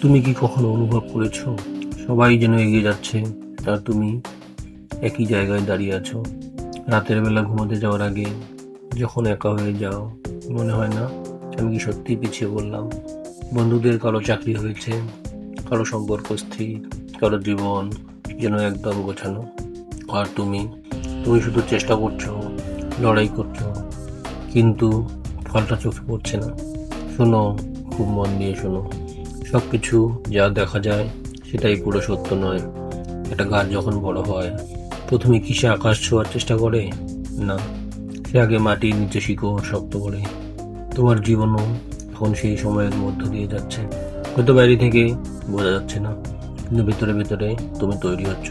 তুমি কি কখনো অনুভব করেছো সবাই যেন এগিয়ে যাচ্ছে আর তুমি একই জায়গায় দাঁড়িয়ে আছো? রাতের বেলা ঘুমোতে যাওয়ার আগে যখন একা হয়ে যাও, মনে হয় না আমি কি সত্যিই পিছিয়ে পড়লাম? বন্ধুদের কারো চাকরি হয়েছে, কারো সম্পর্ক স্থির, কারো জীবন যেন একদম গোছানো, আর তুমি তুমি শুধু চেষ্টা করছো, লড়াই করছো, কিন্তু ফলটা চোখে পড়ছে না। শোনো, খুব মন দিয়ে শোনো, সব কিছু যা দেখা যায় সেটাই পুরো সত্য নয়। একটা গাছ যখন বড় হয়, প্রথমে কি সে আকাশ ছোঁয়ার চেষ্টা করে? না, সে আগে মাটির নিচে শিকড় শক্ত করে। তোমার জীবনও এখন সেই সময়ের মধ্য দিয়ে যাচ্ছে। হয়তো বাইরে থেকে বোঝা যাচ্ছে না, কিন্তু ভেতরে ভেতরে তুমি তৈরি হচ্ছ।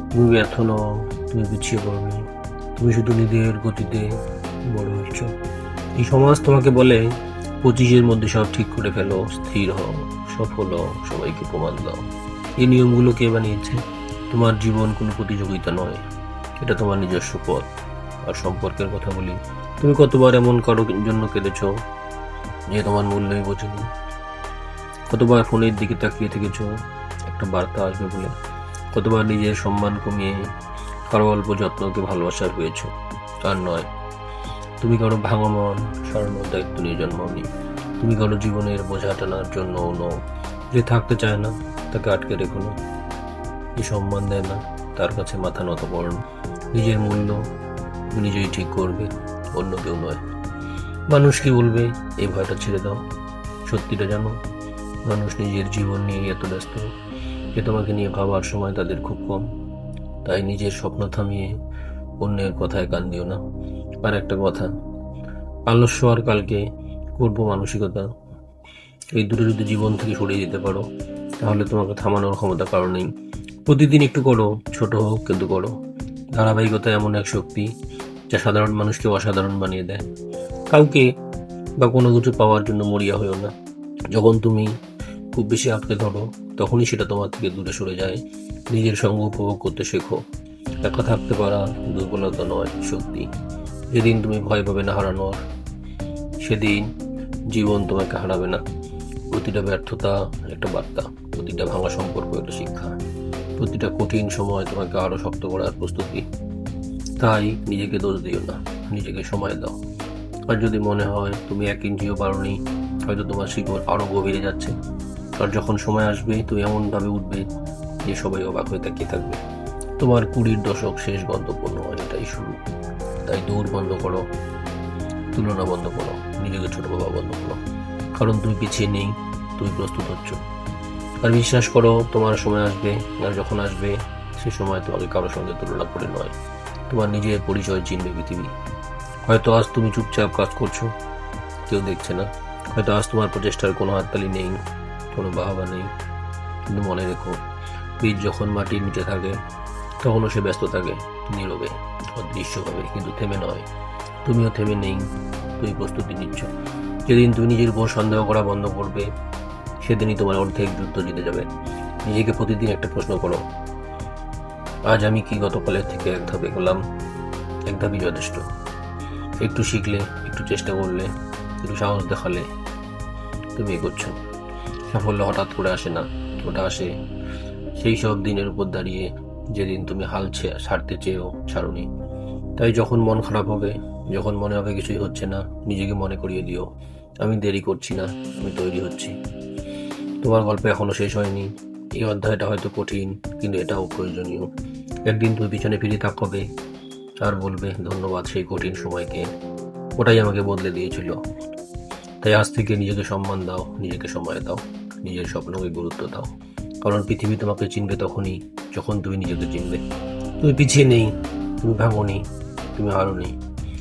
তুমি ব্যর্থ নও, তুমি পিছিয়ে পড়োনি, তুমি শুধু নিজের গতিতে বড় হচ্ছ। এই সমাজ তোমাকে বলে 25-এর মধ্যে সব ঠিক করে ফেলো, স্থির হও, সফল হও, সবাইকে প্রমাণ দাও। এই নিয়মগুলো কে বানিয়েছে? তোমার জীবন কোনো প্রতিযোগিতা নয়, এটা তোমার নিজস্ব পথ। আর সম্পর্কের কথা বলি, তুমি কতবার এমন কারো জন্য কেঁদেছো যে তোমার মূল্যই বোঝেনি? কতবার ফোনের দিকে তাকিয়ে থেকেছো একটা বার্তা আসবে বলে? কতবার নিজের সম্মান কমিয়ে কারো অল্প যত্নকে ভালোবাসা পেয়েছো? আর নয়, তুমি কারো ভাঙা মন সরানোর দায়িত্ব নিয়ে জন্মাওনি। তুমি কারো জীবনের বোঝা টানার জন্য নও। যে থাকতে চায় না তাকে আটকে রেখো না, যে সম্মান দেয় না তার কাছে মাথা নত করো না। নিজের মূল্য তুমি নিজেই ঠিক করবে, অন্য কেউ নয়। মানুষ কি বলবে এই ভয়টা ছেড়ে দাও। সত্যিটা জানো, মানুষ নিজের জীবন নিয়ে এত ব্যস্ত যে তোমাকে নিয়ে ভাবার সময় তাদের খুব কম। তাই নিজের স্বপ্ন থামিয়ে অন্যের কথায় কান দিও না। আর একটা কথা, আলস্য আর কালকে করবো মানসিকতা, এই দুটো যদি জীবন থেকে সরিয়ে দিতে পারো, তাহলে তোমাকে থামানোর ক্ষমতা কারো নেই। প্রতিদিন একটু করো, ছোট হোক কিন্তু করো। ধারাবাহিকতা এমন এক শক্তি যা সাধারণ মানুষকে অসাধারণ বানিয়ে দেয়। কাউকে বা কোনো কিছু পাওয়ার জন্য মরিয়া হয়েও না। যখন তুমি খুব বেশি আঁকড়ে ধরো, তখনই সেটা তোমার থেকে দূরে সরে যায়। নিজের সঙ্গ উপভোগ করতে শেখো। একা থাকতে পারা দুর্বলতা নয়, শক্তি। যেদিন তুমি ভয় পাবে না হারানোর, সেদিন জীবন তোমাকে হারাবে না। প্রতিটা ব্যর্থতা একটা বার্তা, প্রতিটা ভাঙা সম্পর্ক একটা শিক্ষা, প্রতিটা কঠিন সময় তোমাকে আরো শক্ত করার প্রস্তুতি। তাই নিজেকে দোষ দিও না, নিজেকে সময় দাও। আর যদি মনে হয় তুমি 1 ইঞ্চিও পারোনি, হয়তো তোমার শিকড় আরো গভীরে যাচ্ছে। আর যখন সময় আসবে তুমি এমনভাবে উঠবে যে সবাই অবাক হয়ে তাকিয়ে থাকবে। তোমার 20-র দশক শেষ গন্তব্য নয়, এটাই শুরু। তাই দৌড় বন্ধ করো, তুলনা বন্ধ করো, নিজেকে ছোট ভাবা বন্ধ করো। কারণ তুমি পিছিয়ে নেই, তুমি প্রস্তুত হচ্ছ। আর বিশ্বাস করো, তোমার সময় আসবে। আর যখন আসবে, সে সময় তোমাকে কারোর সঙ্গে তুলনা করে নয়, তোমার নিজের পরিচয় চিনবে পৃথিবী। হয়তো আজ তুমি চুপচাপ কাজ করছো, কেউ দেখছে না। হয়তো আজ তোমার প্রচেষ্টার কোনো হাততালি নেই, কোনো বাহবা নেই, কিন্তু মনে রেখো, বীজ যখন মাটির নিচে থাকে তখনও সে ব্যস্ত থাকে, নীরবে, অদৃশ্যভাবে, কিন্তু থেমে নয়। তুমিও থেমে নেই, তুমি প্রস্তুতি নিচ্ছ। যেদিন তুমি নিজের উপর সন্দেহ করা বন্ধ করবে, সেদিনই তোমার অর্ধেক যুদ্ধ জিতে যাবে। নিজেকে প্রতিদিন একটা প্রশ্ন করো, আজ আমি কি গতকালের থেকে এক ধাপ এগোলাম? এক ধাপই যথেষ্ট। একটু শিখলে, একটু চেষ্টা করলে, একটু সাহস দেখালে তুমি এগোচ্ছ। সাফল্য হঠাৎ করে আসে না, ওটা আসে সেই সব দিনের উপর দাঁড়িয়ে যেদিন তুমি হাল ছাড়তে চেয়েও ছাড়োনি। তাই যখন মন খারাপ হবে, যখন মনে হবে কিছুই হচ্ছে না, নিজেকে মনে করিয়ে দিও, আমি দেরি করছি না, আমি তৈরি হচ্ছি। তোমার গল্প এখনো শেষ হয়নি। এই অধ্যায়টা হয়তো কঠিন, কিন্তু এটাও প্রয়োজনীয়। একদিন তুমি পিছনে ফিরে তাকাবে আর বলবে, ধন্যবাদ সেই কঠিন সময়কে, ওটাই আমাকে বদলে দিয়েছিল। তাই আজ থেকে নিজেকে সম্মান দাও, নিজেকে সময় দাও, নিজের স্বপ্নকে গুরুত্ব দাও। কারণ পৃথিবী তোমাকে চিনবে তখনই যখন তুমি নিজেকে চিনবে। তুমি পিছিয়ে নেই, তুমি ভাঙোনি, তুমি হারোনি,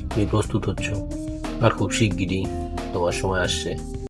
তুমি প্রস্তুত হচ্ছ। আর খুব শিগগিরই তোমার সময় আসছে।